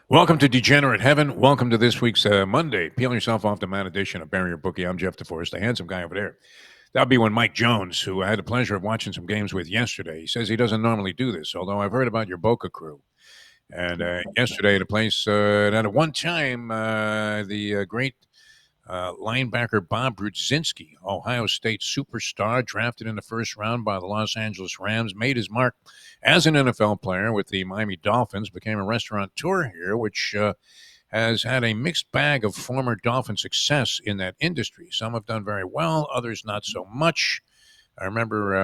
Welcome to Degenerate Heaven. Welcome to this week's Monday. Peel yourself off the mat edition of Bury Your Bookie. I'm Jeff DeForest, the handsome guy over there. That'll be when Mike Jones, who I had the pleasure of watching some games with yesterday, he says he doesn't normally do this, although I've heard about your Boca crew. And yesterday, the place that at one time, the great linebacker Bob Brudzinski, Ohio State superstar, drafted in the first round by the Los Angeles Rams, made his mark as an NFL player with the Miami Dolphins, became a restaurateur here, which has had a mixed bag of former Dolphin success in that industry. Some have done very well, others not so much. I remember,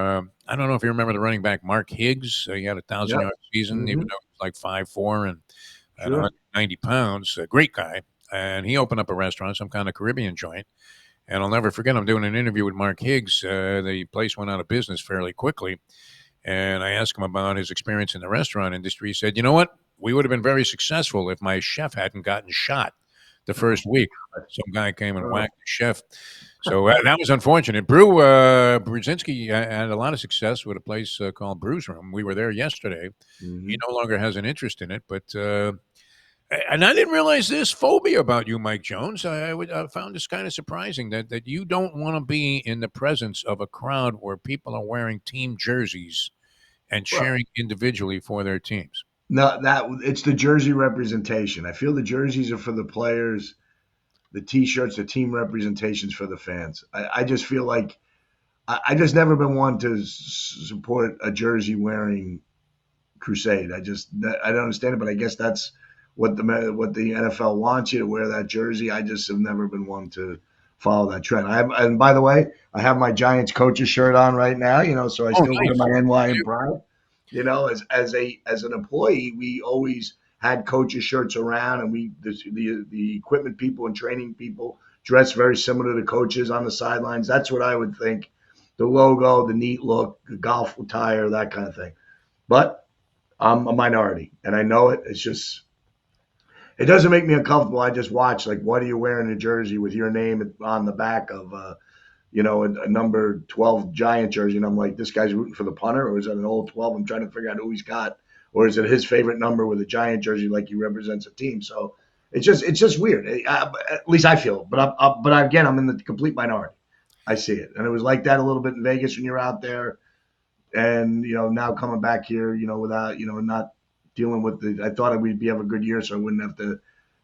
I don't know if you remember the running back Mark Higgs. He had a 1,000-yard season, even though he was like 5'4" and Sure. 190 pounds. A great guy. And he opened up a restaurant, some kind of Caribbean joint. And I'll never forget, I'm doing an interview with Mark Higgs. The place went out of business fairly quickly. And I asked him about his experience in the restaurant industry. He said, you know what? We would have been very successful if my chef hadn't gotten shot the first week. Some guy came and whacked the chef. So that was unfortunate. Brudzinski had a lot of success with a place called Brew's Room. We were there yesterday. He no longer has an interest in it, but and I didn't realize this phobia about you, Mike Jones. I found this kind of surprising that you don't want to be in the presence of a crowd where people are wearing team jerseys and Well, cheering individually for their teams. no, that it's the jersey representation. I feel the jerseys are for the players, the T-shirts, the team representations for the fans. I just feel like I just never been one to support a jersey wearing crusade. I don't understand it, but I guess that's what the NFL wants you to wear that jersey. I just have never been one to follow that trend. And by the way, I have my Giants coach's shirt on right now. So I Oh, still wear nice. my NY and pride. As an employee, we always had coaches shirts around, and the equipment people and training people dress very similar to coaches on the sidelines. That's what I would think. The logo, the neat look, the golf attire, that kind of thing. But I'm a minority, and I know it. It doesn't make me uncomfortable. I just watch, like, what are you wearing a jersey with your name on the back of a number 12 Giant jersey, and I'm like, this guy's rooting for the punter, or is it an old 12? I'm trying to figure out who he's got, or is it his favorite number with a Giant jersey, like he represents a team? So it's just weird. At least I feel it. But again, I'm in the complete minority. I see it, and it was like that a little bit in Vegas when you're out there, and now coming back here, without not dealing with I thought we'd have a good year, so I wouldn't have to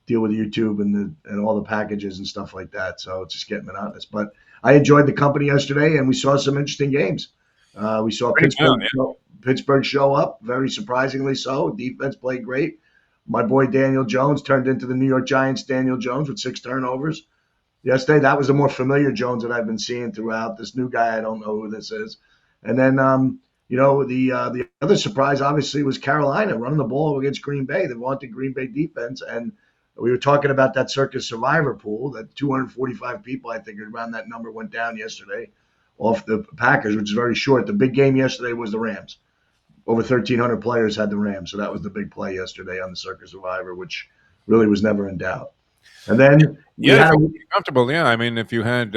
deal with YouTube and all the packages and stuff like that. So it's just getting monotonous. But I enjoyed the company yesterday, and we saw some interesting games. We saw Pretty well, Pittsburgh show up, very surprisingly so. Defense played great. My boy Daniel Jones turned into the New York Giants Daniel Jones with 6 turnovers yesterday. That was the more familiar Jones that I've been seeing throughout. This new guy, I don't know who this is. And then the other surprise obviously was Carolina running the ball against Green Bay. They wanted Green Bay defense, and we were talking about that Circus Survivor pool. That 245 people, I think, around that number, went down yesterday off the Packers, which is very short. The big game yesterday was the Rams. Over 1,300 players had the Rams, so that was the big play yesterday on the Circus Survivor, which really was never in doubt. And then we Yeah, if had you're comfortable, yeah. I mean, if you had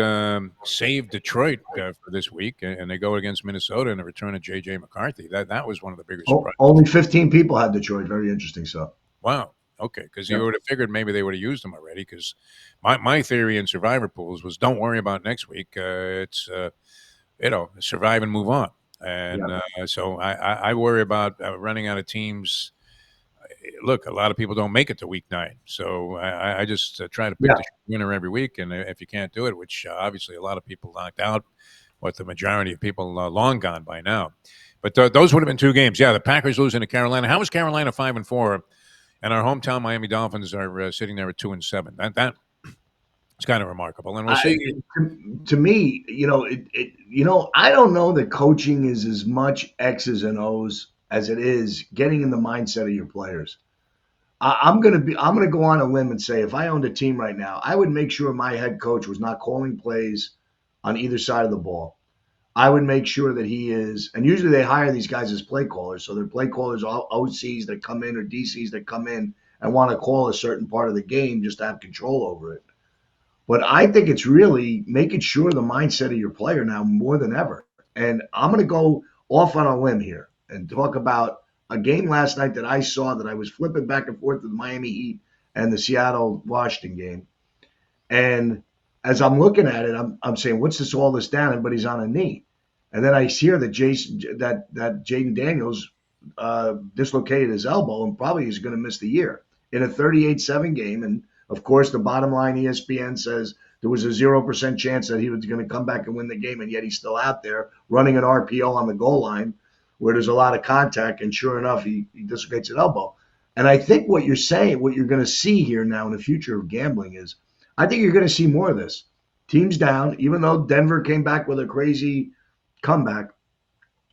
saved Detroit for this week and they go against Minnesota in the return of J.J. McCarthy, that was one of the bigger surprises. only 15 people had Detroit. Very interesting. So Wow. Okay, because you yeah, would have figured maybe they would have used them already. Because my theory in survivor pools was don't worry about next week. It's survive and move on. And yeah, so I worry about running out of teams. Look, a lot of people don't make it to week 9, so I just try to pick yeah. the winner every week. And if you can't do it, which obviously a lot of people knocked out, with the majority of people long gone by now. But those would have been 2 games. Yeah, the Packers losing to Carolina. How was Carolina 5-4? And our hometown Miami Dolphins are sitting there at 2-7. That it's kind of remarkable, and we'll see. To me, I don't know that coaching is as much X's and O's as it is getting in the mindset of your players. I'm gonna go on a limb and say if I owned a team right now, I would make sure my head coach was not calling plays on either side of the ball. I would make sure that he is, and usually they hire these guys as play callers, so they're play callers, OCs that come in or DCs that come in and want to call a certain part of the game just to have control over it. But I think it's really making sure the mindset of your player now more than ever. And I'm going to go off on a limb here and talk about a game last night that I saw that I was flipping back and forth with the Miami Heat and the Seattle Washington game. And as I'm looking at it, I'm saying, what's this all this down? But he's on a knee. And then I hear that Jaden Daniels dislocated his elbow and probably is going to miss the year in a 38-7 game. And of course, the bottom line, ESPN says there was a 0% chance that he was going to come back and win the game, and yet he's still out there running an RPO on the goal line where there's a lot of contact. And sure enough, he dislocates an elbow. And I think what you're saying, what you're going to see here now in the future of gambling is, I think you're going to see more of this. Teams down, even though Denver came back with a crazy comeback.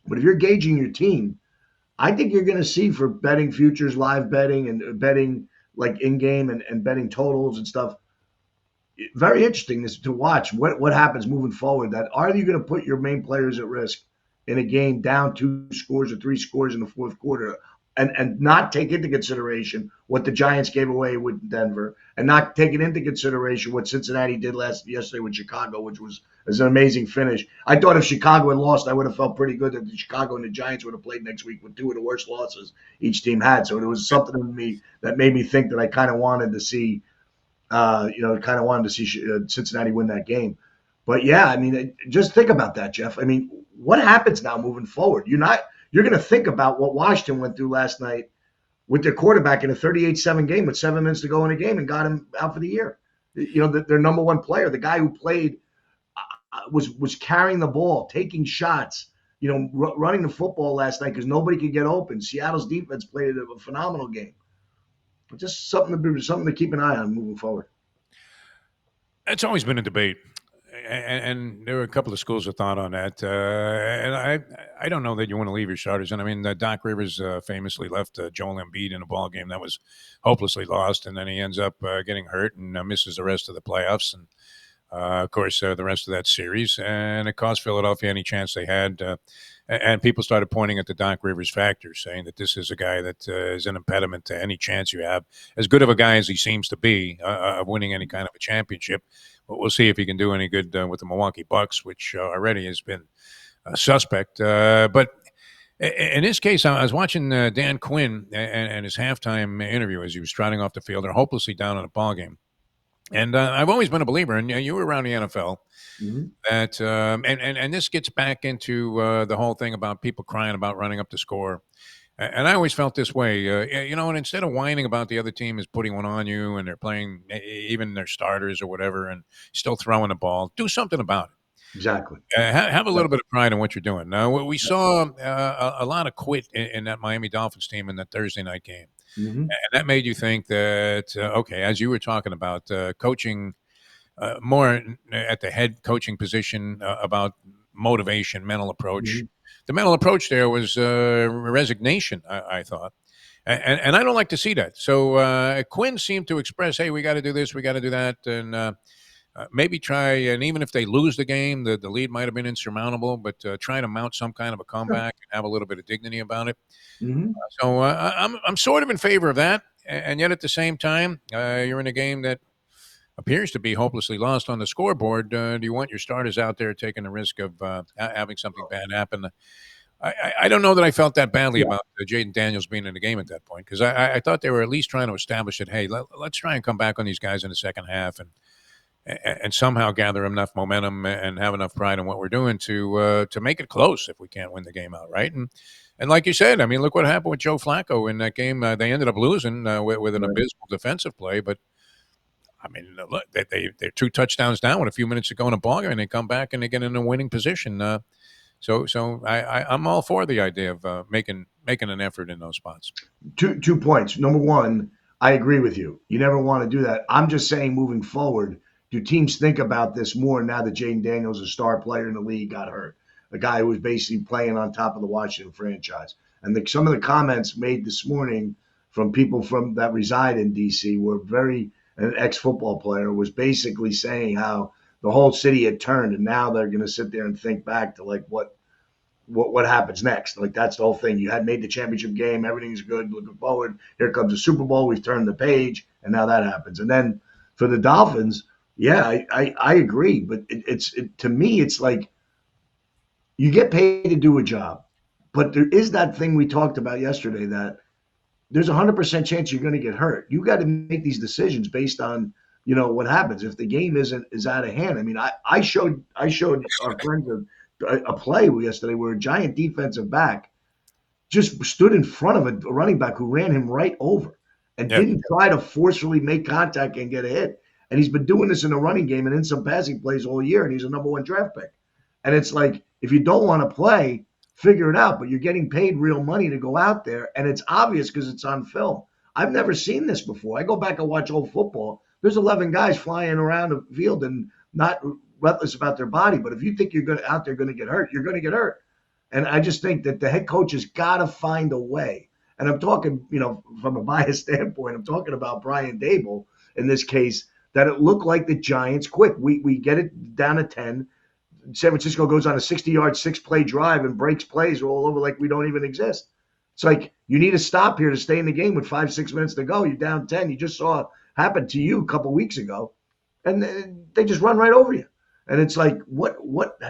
But if you're gauging your team, I think you're going to see for betting futures, live betting, and betting like in game and betting totals and stuff. Very interesting to watch what happens moving forward. That are you going to put your main players at risk in a game down 2 scores or 3 scores in the fourth quarter? And not take into consideration what the Giants gave away with Denver, and not taking into consideration what Cincinnati did yesterday with Chicago, which was an amazing finish. I thought if Chicago had lost, I would have felt pretty good that the Chicago and the Giants would have played next week with 2 of the worst losses each team had. So there was something in me that made me think that I kind of wanted to see, Cincinnati win that game. But yeah, I mean, just think about that, Jeff. I mean, what happens now moving forward? You're going to think about what Washington went through last night with their quarterback in a 38-7 game with 7 minutes to go in a game and got him out for the year. Their number one player, the guy who played, was carrying the ball, taking shots, running the football last night because nobody could get open. Seattle's defense played a phenomenal game. Just something to keep an eye on moving forward. It's always been a debate. And there were a couple of schools of thought on that. And I don't know that you want to leave your starters. And I mean, Doc Rivers famously left Joel Embiid in a ball game that was hopelessly lost. And then he ends up getting hurt and misses the rest of the playoffs. And, of course, the rest of that series. And it cost Philadelphia any chance they had. And people started pointing at the Doc Rivers factor, saying that this is a guy that is an impediment to any chance you have. As good of a guy as he seems to be of winning any kind of a championship. But we'll see if he can do any good with the Milwaukee Bucks, which already has been suspect. But in this case, I was watching Dan Quinn and his halftime interview as he was trotting off the field. They're hopelessly down in a ball game. And I've always been a believer, and you were around the NFL, that and this gets back into the whole thing about people crying about running up the score. And I always felt this way, and instead of whining about the other team is putting one on you and they're playing even their starters or whatever and still throwing the ball, do something about it. Exactly. Have a little bit of pride in what you're doing. Now, we saw a lot of quit in that Miami Dolphins team in that Thursday night game. And that made you think that, okay, as you were talking about coaching more at the head coaching position about motivation, mental approach. The mental approach there was resignation, I thought. And I don't like to see that. So Quinn seemed to express, hey, we got to do this, we got to do that. And maybe try, and even if they lose the game, the lead might have been insurmountable, but try to mount some kind of a comeback and have a little bit of dignity about it. So I'm sort of in favor of that. And yet at the same time, you're in a game that appears to be hopelessly lost on the scoreboard. Do you want your starters out there taking the risk of having something bad happen? I don't know that I felt that badly about Jaden Daniels being in the game at that point, because I thought they were at least trying to establish that, hey, let's try and come back on these guys in the second half and somehow gather enough momentum and have enough pride in what we're doing to make it close if we can't win the game outright. And like you said, I mean, look what happened with Joe Flacco in that game. They ended up losing with an abysmal defensive play, but I mean, look, they're 2 touchdowns down with a few minutes to go in a ball game, and they come back and they get in a winning position. So I'm all for the idea of making an effort in those spots. 2 points. Number one, I agree with you. You never want to do that. I'm just saying, moving forward, do teams think about this more now that Jaden Daniels, a star player in the league, got hurt? A guy who was basically playing on top of the Washington franchise. And some of the comments made this morning from people that reside in D.C. were an ex-football player was basically saying how the whole city had turned, and now they're going to sit there and think back to like what happens next. Like, that's the whole thing. You had made the championship game, everything's good, looking forward. Here comes the Super Bowl. We've turned the page, and now that happens. And then for the Dolphins, yeah, I agree, but to me, it's like you get paid to do a job. But there is that thing we talked about yesterday that there's a 100% chance you're going to get hurt. You got to make these decisions based on what happens if the game is out of hand. I mean, I showed our friends a play yesterday where a giant defensive back just stood in front of a running back who ran him right over and Yeah. didn't try to forcefully make contact and get a hit. And he's been doing this in the running game and in some passing plays all year, and he's a number one draft pick. And it's like, if you don't want to play, figure it out. But you're getting paid real money to go out there, and it's obvious because it's on film. I've never seen this before. I go back and watch old football. There's 11 guys flying around the field and not reckless about their body. But if you think you're going out there going to get hurt, you're going to get hurt. And I just think that the head coach has got to find a way. And I'm talking, from a biased standpoint, I'm talking about Brian Dable in this case, that it looked like the Giants quick. We get it down to 10. San Francisco goes on a 60-yard, 6-play drive and breaks plays all over like we don't even exist. It's like you need to stop here to stay in the game with 5-6 minutes to go. You're down 10. You just saw it happen to you a couple weeks ago, and they just run right over you. And it's like, what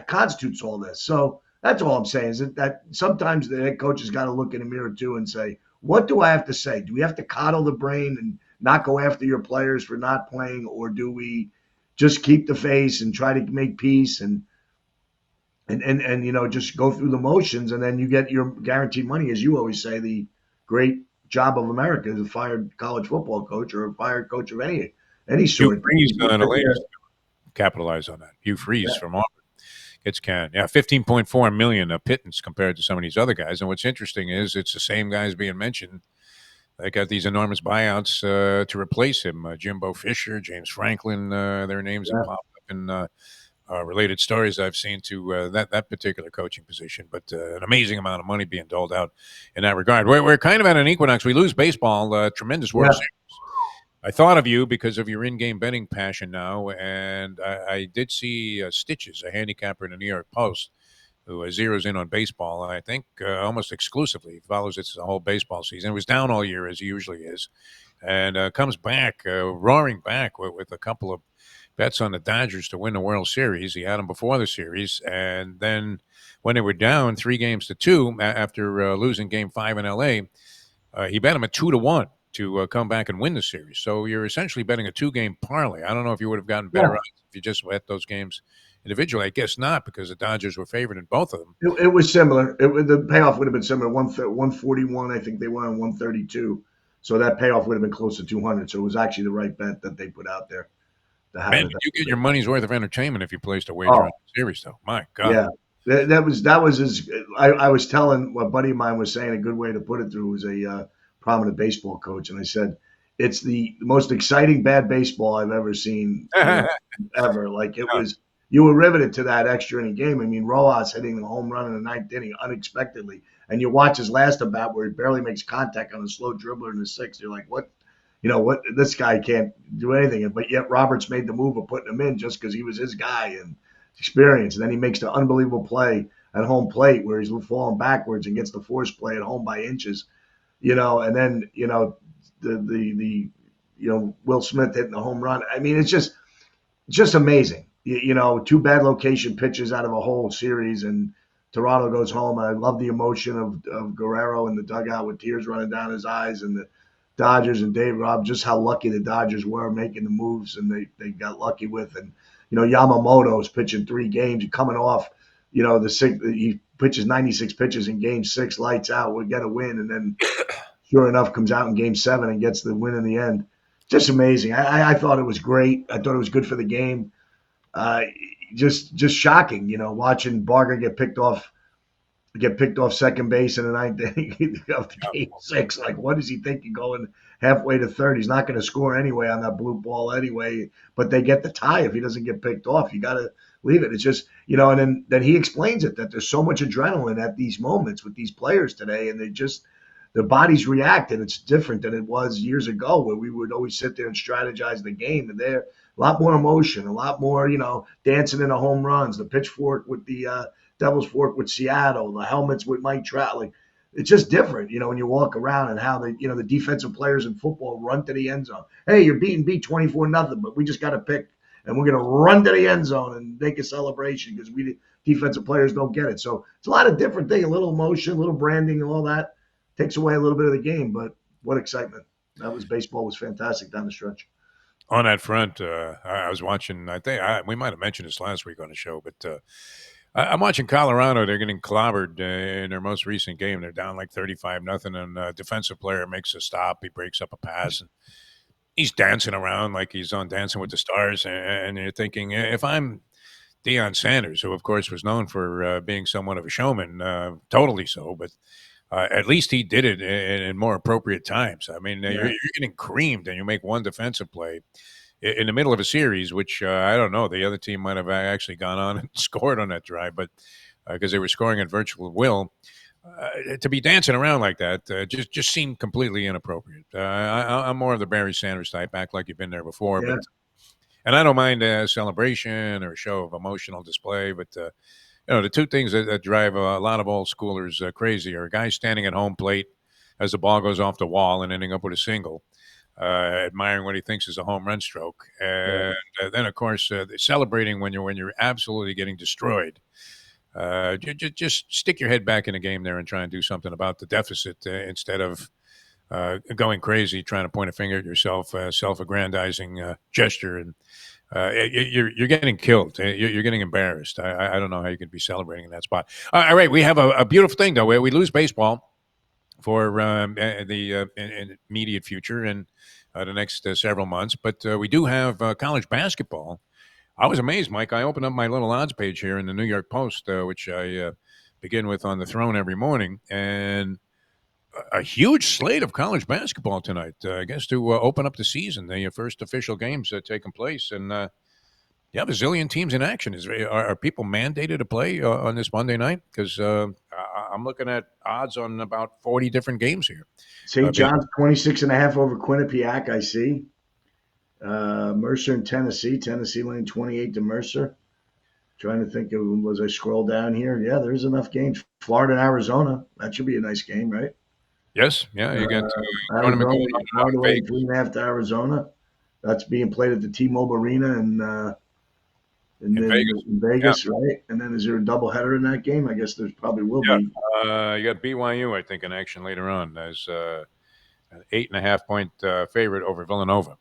constitutes all this? So that's all I'm saying is that sometimes the head coach has got to look in the mirror too and say, what do I have to say? Do we have to coddle the brain and not go after your players for not playing, or do we just keep the face and try to make peace and just go through the motions, and then you get your guaranteed money, as you always say. The great job of America is a fired college football coach or a fired coach of any Hugh sort. Freeze the latest capitalize on that. Hugh Freeze from Auburn gets canned. Yeah, 15.4 million a pittance compared to some of these other guys. And what's interesting is it's the same guys being mentioned. They got these enormous buyouts to replace him. Jimbo Fisher, James Franklin, their names have popped up in related stories I've seen to that particular coaching position. But an amazing amount of money being doled out in that regard. We're kind of at an equinox. We lose baseball, tremendous World Series. I thought of you because of your in-game betting passion now, and I did see Stitches, a handicapper in the New York Post, who zeroes in on baseball, and I think almost exclusively follows it the whole baseball season. It was down all year, as he usually is, and comes back, roaring back with a couple of bets on the Dodgers to win the World Series. He had them before the series, and then when they were down 3-2 after losing Game 5 in L.A., he bet them at 2-1 to come back and win the series. So you're essentially betting a 2-game parlay. I don't know if you would have gotten better odds if you just bet those games individually. I guess not, because the Dodgers were favored in both of them. It was similar. The payoff would have been similar. 141, I think they won on 132. So that payoff would have been close to 200. So it was actually the right bet that they put out there. Man, did you get your money's worth of entertainment if you placed a wager on the series, though? My God. Yeah. That was as I was telling what a buddy of mine was saying. A good way to put it through was a prominent baseball coach, and I said it's the most exciting bad baseball I've ever seen ever. Like it was, you were riveted to that extra inning game. I mean, Rojas hitting a home run in the ninth inning unexpectedly, and you watch his last at bat where he barely makes contact on a slow dribbler in the sixth. You're like, what? What? This guy can't do anything. But yet Roberts made the move of putting him in just because he was his guy and experience. And then he makes the unbelievable play at home plate where he's falling backwards and gets the force play at home by inches. And then the Will Smith hitting the home run. I mean, it's just amazing. Two bad location pitches out of a whole series, and Toronto goes home. And I love the emotion of Guerrero in the dugout with tears running down his eyes, and the Dodgers and Dave Robb, just how lucky the Dodgers were making the moves, and they got lucky with. And Yamamoto's pitching 3 games, coming off. He pitches 96 pitches in Game 6, lights out. We get a win, and then sure enough, comes out in Game 7 and gets the win in the end. Just amazing. I thought it was great. I thought it was good for the game. Just shocking, watching Barger get picked off second base in the ninth inning of Game 6. Like, what is he thinking going halfway to third? He's not going to score anyway on that blue ball anyway. But they get the tie if he doesn't get picked off. You got to leave it. It's just, and then he explains it, that there's so much adrenaline at these moments with these players today, and their bodies react, and it's different than it was years ago where we would always sit there and strategize the game. And there, a lot more emotion, a lot more, dancing in the home runs, the pitchfork with the Devil's Fork with Seattle, the helmets with Mike Trout. Like, it's just different, when you walk around and how the defensive players in football run to the end zone. Hey, you're beating beat 24-0, but we just got to pick. and we're going to run to the end zone and make a celebration because we defensive players don't get it. So it's a lot of different things, a little emotion, a little branding, and all that takes away a little bit of the game. But what excitement! That was baseball was fantastic down the stretch. On that front, I was watching. I think we might have mentioned this last week on the show, but I'm watching Colorado. They're getting clobbered in their most recent game. They're down like 35-0, and a defensive player makes a stop. He breaks up a pass, and he's dancing around like he's on Dancing with the Stars. And you're thinking, if I'm Deion Sanders, who of course was known for being somewhat of a showman, totally so, but at least he did it in more appropriate times. I mean, Yeah, you're getting creamed, and you make one defensive play in the middle of a series, which I don't know. The other team might have actually gone on and scored on that drive, but because they were scoring at virtual will, to be dancing around like that just seemed completely inappropriate. I'm more of the Barry Sanders type, act like you've been there before, yeah, and I don't mind a celebration or a show of emotional display, but the two things that drive a lot of old schoolers crazy are a guy standing at home plate as the ball goes off the wall and ending up with a single, admiring what he thinks is a home run stroke, and right. then of course celebrating when you're absolutely getting destroyed. Just stick your head back in the game there and try and do something about the deficit instead of going crazy trying to point a finger at yourself, self-aggrandizing gesture, and you're getting killed. You're getting embarrassed. I don't know how you could be celebrating in that spot. All right, we have a beautiful thing though. We lose baseball for the immediate future and the next several months, but we do have college basketball. I was amazed, Mike. I opened up my little odds page here in the New York Post, which I begin with on the throne every morning, and a huge slate of college basketball tonight. I guess to open up the season, the first official games taking place, and you have a zillion teams in action. Are people mandated to play on this Monday night? Because I'm looking at odds on about 40 different games here. St. John's 26 and a half over Quinnipiac, I see. Mercer in Tennessee. Tennessee laying 28 to Mercer. Trying to think of as I scroll down here. Yeah, there's enough games. Florida and Arizona. That should be a nice game, right? Yes, yeah, you got tournament Arizona, going on out Florida in laying Vegas. 3.5 to Arizona. That's being played at the T-Mobile Arena In Vegas, in yeah, Vegas, right? And then is there a doubleheader in that game? I guess there's probably will yeah. be. You got BYU, I think, in action later on as an 8.5 point favorite over Villanova,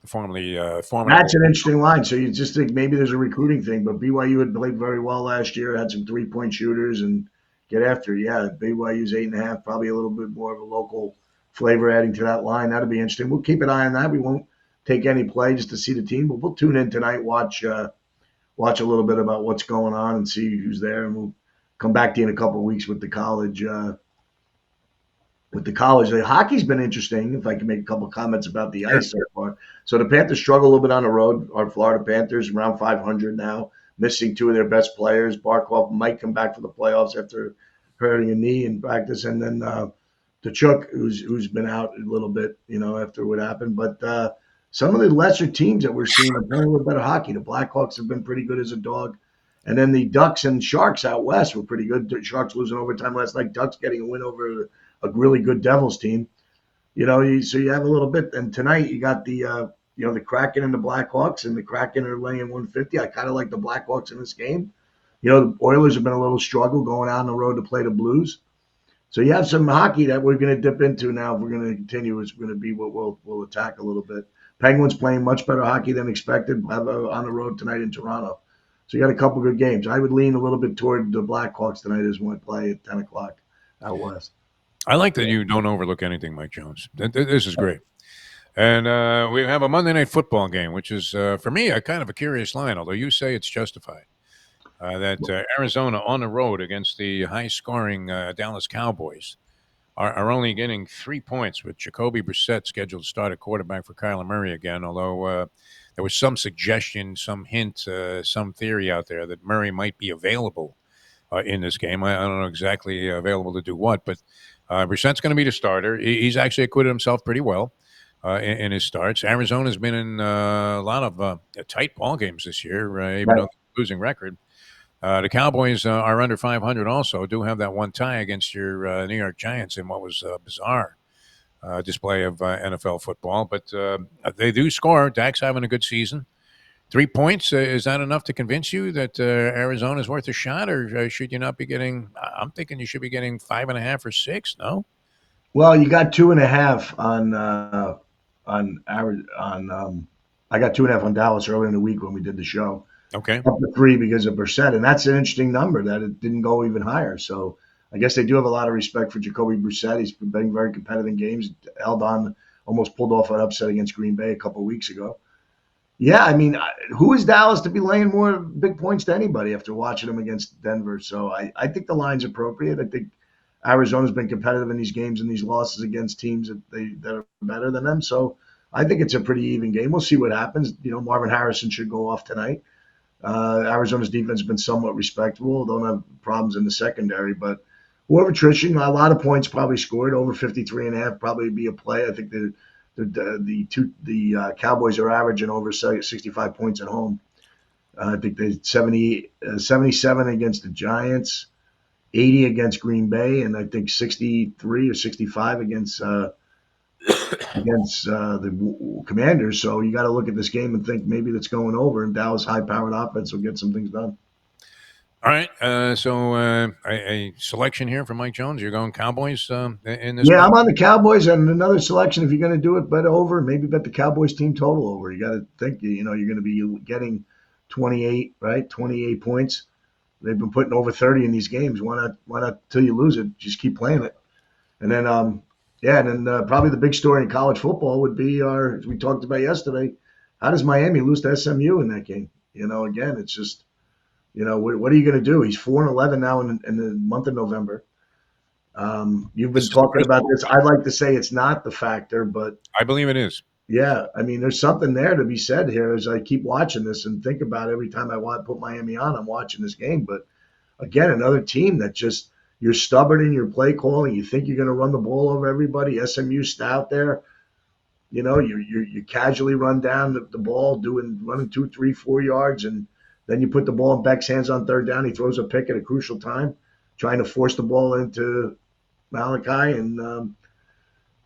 the formerly That's formidable. an interesting line. So you just think maybe there's a recruiting thing, but BYU had played very well last year, had some 3-point shooters, and get after it. Yeah, BYU's 8.5, probably a little bit more of a local flavor adding to that line. That'll be interesting. We'll keep an eye on that. We won't take any play just to see the team, but we'll tune in tonight, watch a little bit about what's going on, and see who's there, and we'll come back to you in a couple of weeks with the college. The hockey's been interesting. If I can make a couple of comments about the Sure. ice so far. So the Panthers struggle a little bit on the road. Our Florida Panthers around 500 now, missing two of their best players. Barkov might come back for the playoffs after hurting a knee in practice, and then Tkachuk, who's been out a little bit, after what happened. But some of the lesser teams that we're seeing are playing a little better hockey. The Blackhawks have been pretty good as a dog. And then the Ducks and Sharks out west were pretty good. The Sharks losing overtime last night. Ducks getting a win over a really good Devils team. So you have a little bit. And tonight you got the Kraken and the Blackhawks, and the Kraken are laying 150. I kind of like the Blackhawks in this game. The Oilers have been a little struggle going out on the road to play the Blues. So you have some hockey that we're going to dip into now. If we're going to continue, it's going to be what we'll attack a little bit. Penguins playing much better hockey than expected on the road tonight in Toronto. So you got a couple good games. I would lean a little bit toward the Blackhawks tonight as one play at 10 o'clock out west. I like that you don't overlook anything, Mike Jones. This is great. And we have a Monday night football game, which is, for me, a kind of a curious line, although you say it's justified. That Arizona on the road against the high-scoring Dallas Cowboys are only getting 3 points with Jacoby Brissett scheduled to start at quarterback for Kyler Murray again, although there was some suggestion, some hint, some theory out there that Murray might be available in this game. I don't know exactly available to do what, but Brissett's going to be the starter. He's actually acquitted himself pretty well in his starts. Arizona's been in a lot of tight ball games this year, even Right. though they're losing record. The Cowboys are under 500 also, do have that one tie against your New York Giants in what was a bizarre display of NFL football. But they do score. Dak's having a good season. 3 points, is that enough to convince you that Arizona is worth a shot, or should you not be getting? I'm thinking you should be getting 5.5 or 6. No, Well, you got 2.5 on. I got 2.5 on Dallas earlier in the week when we did the show. okay. Up to 3 because of Brissett, and that's an interesting number that it didn't go even higher. So I guess they do have a lot of respect for Jacoby Brissett. He's been very competitive in games, held on, almost pulled off an upset against Green Bay a couple of weeks ago. Yeah, I mean, who is Dallas to be laying more big points to anybody after watching them against Denver? So I think the line's appropriate. I think Arizona's been competitive in these games and these losses against teams that are better than them. So I think it's a pretty even game. We'll see what happens. Marvin Harrison should go off tonight. Arizona's defense has been somewhat respectable. Don't have problems in the secondary, but whoever Trition, a lot of points probably scored over 53.5, probably be a play. I think the Cowboys are averaging over 65 points at home. I think they 77 against the Giants, 80 against Green Bay, and I think 63 or 65 against the Commanders. So you got to look at this game and think maybe that's going over, and Dallas high-powered offense will get some things done. All right. So a selection here for Mike Jones. You're going Cowboys in this Yeah, one? I'm on the Cowboys, and another selection. If you're going to do it, bet over. Maybe bet the Cowboys team total over. You got to think, you're going to be getting 28, right? 28 points. They've been putting over 30 in these games. Why not? Why not till you lose it? Just keep playing it. And then, probably the big story in college football would be as we talked about yesterday. How does Miami lose to SMU in that game? Again, it's just, what are you going to do? He's 4-11 now in the month of November. You've This been is the talking about crystal. this. I'd like to say it's not the factor, but I believe it is. yeah, I mean, there's something there to be said here as I keep watching this and think about every time I want to put Miami on, I'm watching this game. But again, another team that just, you're stubborn in your play calling. You think you're going to run the ball over everybody. SMU stout there. You casually run down the ball, running 2, 3, 4 yards, and then you put the ball in Beck's hands on third down. He throws a pick at a crucial time, trying to force the ball into Malachi. And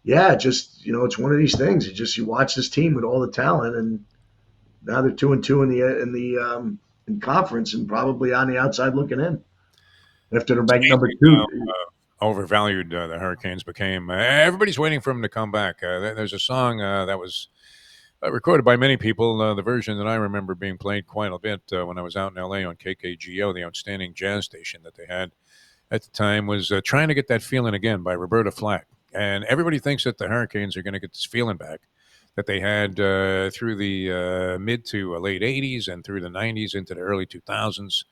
it's one of these things. You watch this team with all the talent, and now they're 2-2 in conference, and probably on the outside looking in after they're ranked number Amazing how 2. overvalued the Hurricanes became. Everybody's waiting for them to come back. There's a song that was recorded by many people. The version that I remember being played quite a bit when I was out in L.A. on KKGO, the outstanding jazz station that they had at the time, was Trying to Get That Feeling Again by Roberta Flack. And everybody thinks that the Hurricanes are going to get this feeling back that they had through the mid to late 80s and through the 90s into the early 2000s.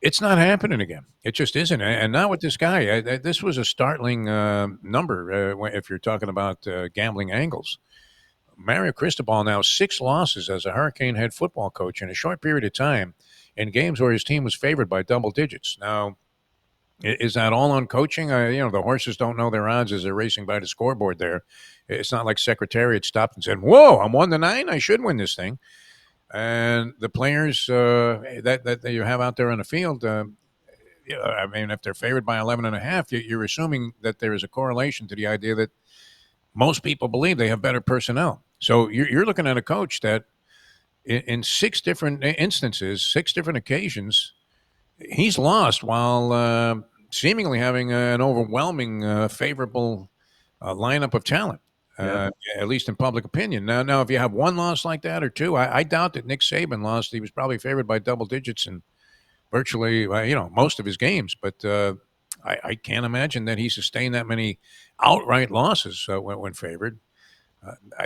It's not happening again. It just isn't. And now with this guy, this was a startling number if you're talking about gambling angles. Mario Cristobal now 6 losses as a Hurricane head football coach in a short period of time in games where his team was favored by double digits. Now, is that all on coaching? The horses don't know their odds as they're racing by the scoreboard there. It's not like Secretariat stopped and said, whoa, I'm 1-9. I should win this thing. And the players that you have out there on the field, I mean, if they're favored by 11.5, you're assuming that there is a correlation to the idea that most people believe they have better personnel. So you're looking at a coach that in 6 different instances, 6 different occasions, he's lost while seemingly having an overwhelming favorable lineup of talent. Yeah. At least in public opinion. Now, if you have 1 loss like that or 2, I doubt that Nick Saban lost. He was probably favored by double digits in virtually, most of his games. But I can't imagine that he sustained that many outright losses when favored.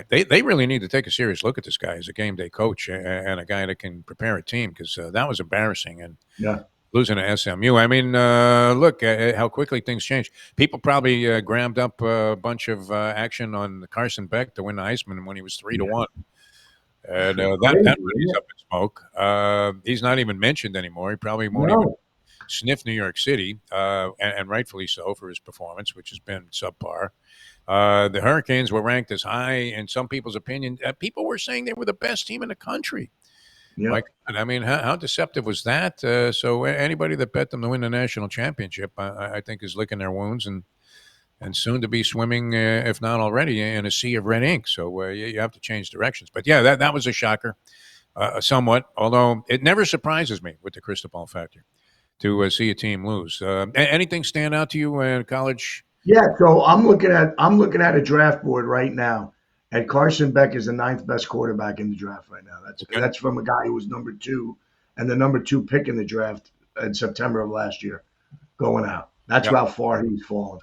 They really need to take a serious look at this guy as a game day coach and a guy that can prepare a team, because that was embarrassing. And Yeah. losing to SMU. I mean, look how quickly things change. People probably grabbed up a bunch of action on Carson Beck to win the Heisman when he was 3-1, and that really is up in smoke. He's not even mentioned anymore. He probably won't even No. sniff New York City, and rightfully so for his performance, which has been subpar. The Hurricanes were ranked as high in some people's opinion. People were saying they were the best team in the country. Yeah. Like, I mean, how deceptive was that? So anybody that bet them to win the national championship, I think, is licking their wounds and soon to be swimming, if not already, in a sea of red ink. So you have to change directions. But yeah, that was a shocker. somewhat. Although it never surprises me with the crystal ball factor to see a team lose. Anything stand out to you in college? Yeah, so I'm looking at a draft board right now, and Carson Beck is the ninth best quarterback in the draft right now. That's Okay. that's from a guy who was number two and the number two pick in the draft in September of last year, going out. That's Yeah. how far he's fallen.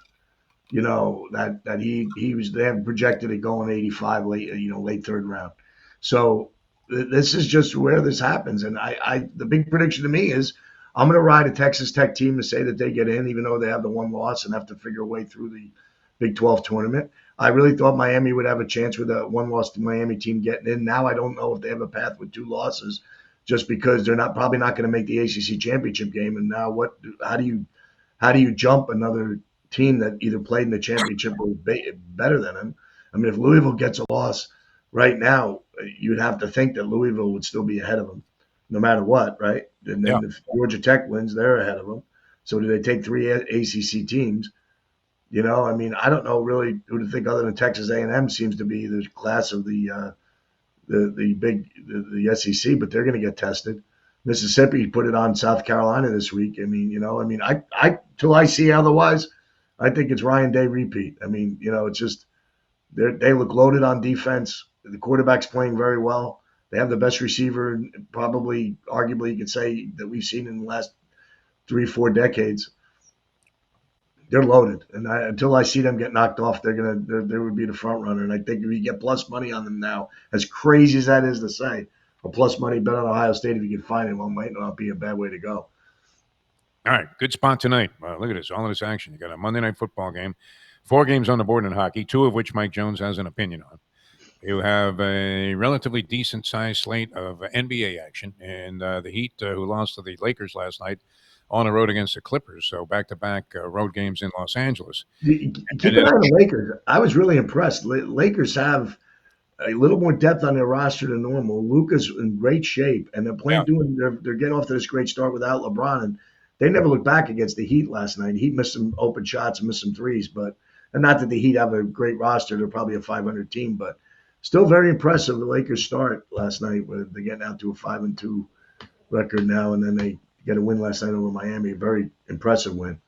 That he was, they have projected it going 85 late, late third round. So this is just where this happens. And I the big prediction to me is I'm going to ride a Texas Tech team to say that they get in, even though they have the one loss and have to figure a way through the Big 12 tournament. I really thought Miami would have a chance with a one loss to Miami team getting in. Now I don't know if they have a path with two losses, just because they're not probably not going to make the ACC championship game. And now how do you jump another team that either played in the championship or was better than him? I mean, if Louisville gets a loss right now, you'd have to think that Louisville would still be ahead of them, no matter what, right? And Yeah. then if Georgia Tech wins, they're ahead of them. So do they take three ACC teams? I mean, I don't know really who to think other than Texas A&M seems to be the class of the SEC, but they're going to get tested. Mississippi put it on South Carolina this week. I till I see otherwise, I think it's Ryan Day repeat. It's just they look loaded on defense. The quarterback's playing very well. They have the best receiver, probably, arguably, you could say that we've seen in the last 3-4 decades. They're loaded, and until I see them get knocked off, they would be the front runner. And I think if you get plus money on them now, as crazy as that is to say, a plus money bet on Ohio State if you can find it, well, might not be a bad way to go. All right, good spot tonight. Look at this, all of this action. You got a Monday night football game, 4 games on the board in hockey, 2 of which Mike Jones has an opinion on. You have a relatively decent-sized slate of NBA action, and the Heat, who lost to the Lakers last night, on the road against the Clippers. So back-to-back road games in Los Angeles. Keep And an then, eye on the Lakers. I was really impressed. Lakers have a little more depth on their roster than normal. Luka's in great shape, and yeah, they're getting off to this great start without LeBron, and they never looked back against the Heat last night. Heat missed some open shots and missed some threes, and not that the Heat have a great roster. They're probably a 500 team, but still very impressive. The Lakers start last night with they're getting out to a 5-2 record now, and then they get a win last night over Miami. A very impressive win.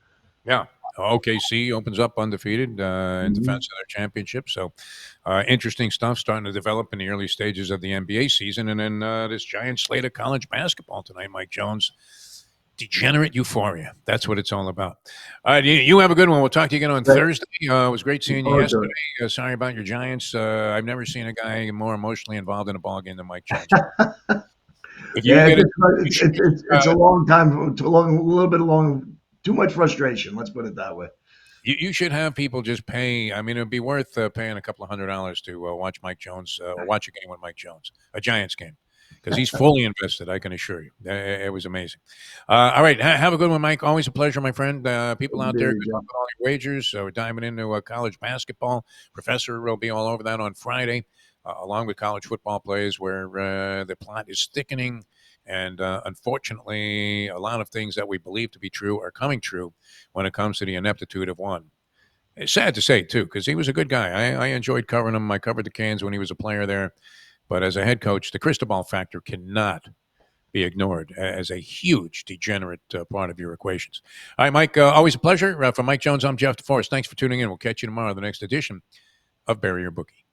yeah. OKC opens up undefeated in defense of their championship. So interesting stuff starting to develop in the early stages of the NBA season. And then this giant slate of college basketball tonight, Mike Jones. Degenerate euphoria. That's what it's all about. All right, you have a good one. We'll talk to you again on Thursday. It was great seeing you yesterday. Sorry about your Giants. I've never seen a guy more emotionally involved in a ball game than Mike Jones. If you Yeah, get it's a long time, a little bit long, too much frustration. Let's put it that way. you should have people just pay. I mean, it would be worth paying a couple of $100 to watch Mike Jones, watch a game with Mike Jones, a Giants game, because he's fully invested. I can assure you, it was amazing. All right, have a good one, Mike. Always a pleasure, my friend. People out there, good luck with all your wagers. We're diving into college basketball. Professor will be all over that on Friday, along with college football plays, where the plot is thickening. And unfortunately, a lot of things that we believe to be true are coming true when it comes to the ineptitude of one. It's sad to say, too, because he was a good guy. I enjoyed covering him. I covered the Canes when he was a player there. But as a head coach, the crystal ball factor cannot be ignored as a huge degenerate part of your equations. All right, Mike, always a pleasure. For Mike Jones, I'm Jeff DeForest. Thanks for tuning in. We'll catch you tomorrow, the next edition of Bury Your Bookie.